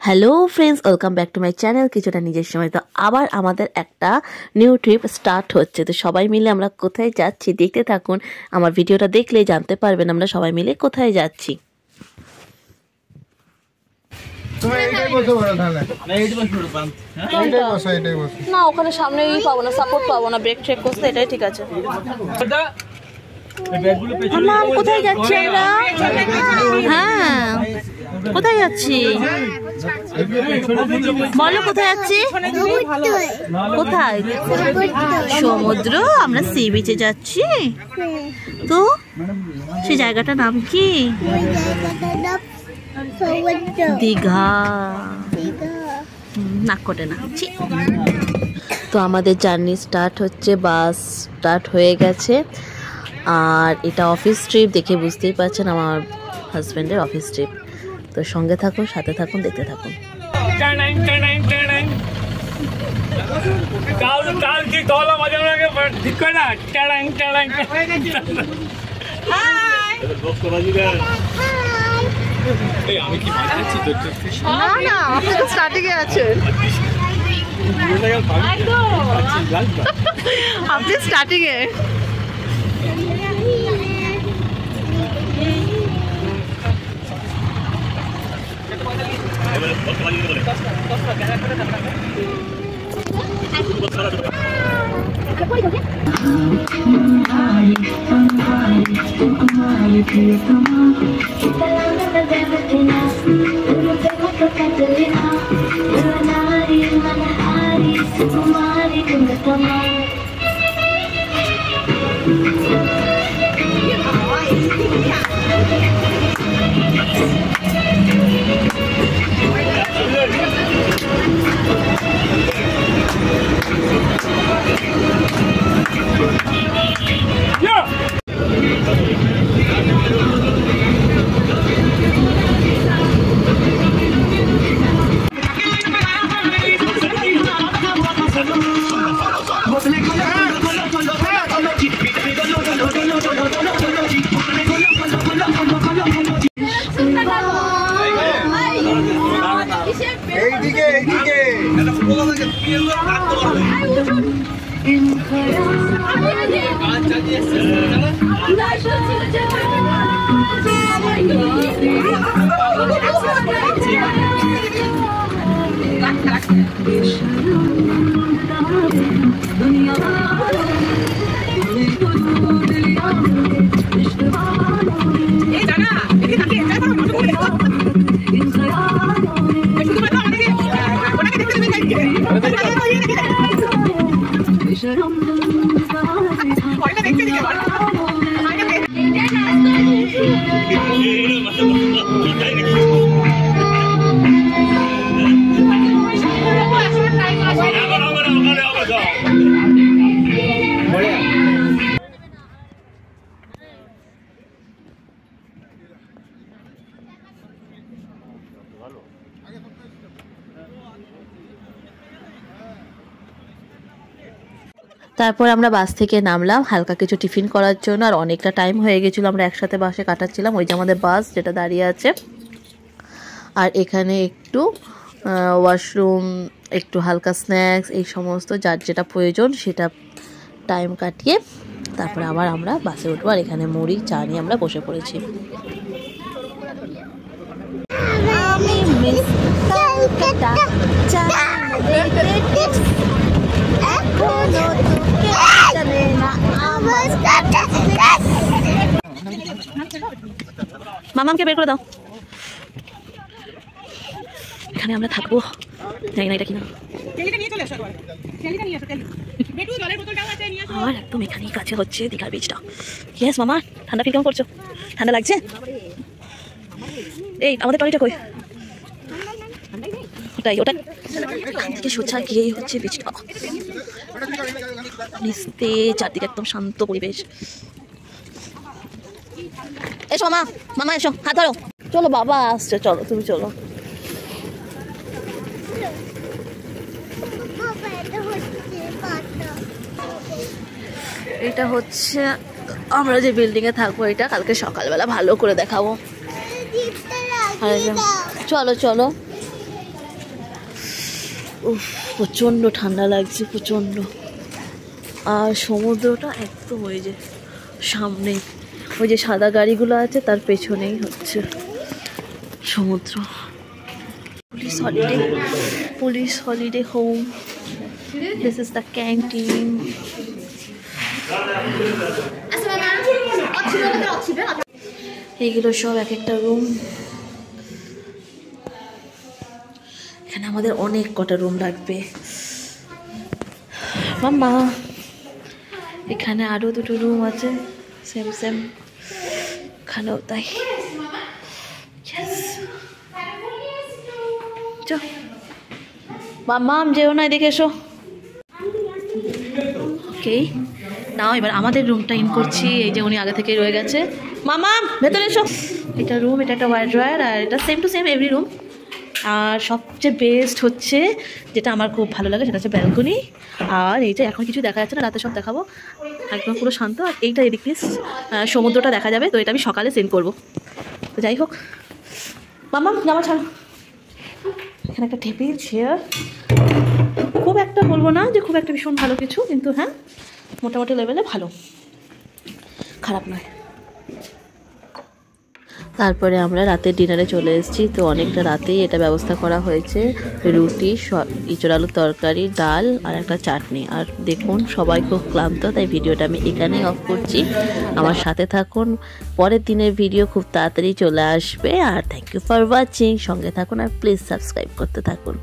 Hello friends, welcome back to my channel কিছুটা নিজের সময়। তো আবার আমাদের একটা নিউ ট্রিপ স্টার্ট হচ্ছে। তো সবাই মিলে আমরা কোথায় যাচ্ছি দেখতে থাকুন। আমার ভিডিওটা দেখলেই জানতে পারবেন আমরা সবাই মিলে কোথায় যাচ্ছি। না, ওখানে সামনেই পাবো না, সাপোর্ট পাবো না, ব্রেক ট্রেক করতে, এটাই ঠিক আছে। কোথায় যাচ্ছি আমরা? হ্যাঁ, কোথায় যাচ্ছি বলো, কোথায় যাচ্ছি? কোথায়? সমুদ্র। আমরা সি বিচে যাচ্ছি। তো সেই জায়গাটার নাম কি? দীঘা। নাক কটে না। তো আমাদের জার্নি স্টার্ট হচ্ছে, বাস স্টার্ট হয়ে গেছে। আর এটা অফিস ট্রিপ, দেখে বুঝতেই পারছেন আমার হাজব্যান্ডের অফিস ট্রিপ। তো সঙ্গে থাকুন, সাথে থাকুন, দেখতে থাকুন। আপনি স্টার্টিং এ। তারপর আমরা বাস থেকে নামলাম হালকা কিছু টিফিন করার জন্য। আর অনেকটা টাইম হয়ে গেছিলো, আমরা একসাথে বাসে কাটাচ্ছিলাম। ওই যে আমাদের বাস যেটা দাঁড়িয়ে আছে। আর এখানে একটু ওয়াশরুম, একটু হালকা স্ন্যাক্স, এই সমস্ত যার যেটা প্রয়োজন সেটা টাইম কাটিয়ে তারপরে আবার আমরা বাসে উঠবো। আর এখানে মুড়ি চা নিয়ে আমরা বসে পড়েছি। মামাকে বের করে দাও। এখানে আমরা থাকবো, জানি না এটা কিনা। আর একদম এখানেই কাছে হচ্ছে দীঘার বিচটা। ইয়েস মামা, ঠান্ডা ফিল কেমন করছো? ঠান্ডা লাগছে? এই আমাদের টয়লেটটা কই? ওটাই, ওটা সোজা গিয়েই হচ্ছে বিচটা। নিস্তে চারদিকে একদম শান্ত পরিবেশ। এসো মামা, মামা এসো, হাত ধরো। চলো বাবা আসছে, চলো তুমি চলো। এটা হচ্ছে আমরা যে বিল্ডিংয়ে থাকবো এটা কালকে সকালবেলা ভালো করে দেখাবো। চলো চলো। উফ, প্রচণ্ড ঠান্ডা লাগছে, প্রচণ্ড। আর সমুদ্রটা একদম ওই যে সামনে, ওই যে সাদা গাড়িগুলো আছে তার পেছনেই হচ্ছে সমুদ্র। Police holiday home. This is the canteen. এইগুলো সব এক একটা রুম। এখানে আমাদের অনেক কটা রুম লাগবে। মাম্মা, এখানে আরো দুটো রুম আছে, সেম সেম, এখানেও তাই। মাম্মা যেও না, দেখে এসো। ওকে, নাও এবার আমাদের রুমটা ইন করছি। এই যে উনি আগে থেকে রয়ে গেছে। মামা ভেতরে এসো। এটা রুম, এটা একটা ওয়াইড ড্রয়ার, আর এটা same to same every room. আর সবচেয়ে বেস্ট হচ্ছে, যেটা আমার খুব ভালো লাগে, সেটা হচ্ছে ব্যালকনি। আর এইটা এখন কিছু দেখা যাচ্ছে না, রাতে সব দেখাবো। একদম পুরো শান্ত। আর এইটা এদিক দিয়ে সমুদ্রটা দেখা যাবে, তো এটা আমি সকালে সেন্ড করবো। তো যাই হোক, মামা জামা ছাড়ো। এখানে একটা টেবিল, চেয়ার। খুব একটা বলবো না যে খুব একটা ভীষণ ভালো কিছু, কিন্তু হ্যাঁ মোটামুটি লেভেলে ভালো, খারাপ নয়। তারপরে আমরা রাতের ডিনারে চলে এসেছি। তো অনেকটা রাতেই এটা ব্যবস্থা করা হয়েছে, রুটি, ইঁচড় আলুর তরকারি, ডাল আর একটা চাটনি। আর দেখুন সবাই খুব ক্লান্ত, তাই ভিডিওটা আমি এখানেই অফ করছি। আমার সাথে থাকুন, পরের দিনের ভিডিও খুব তাড়াতাড়ি চলে আসবে। আর থ্যাংক ইউ ফর ওয়াচিং, সঙ্গে থাকুন আর প্লিজ সাবস্ক্রাইব করতে থাকুন।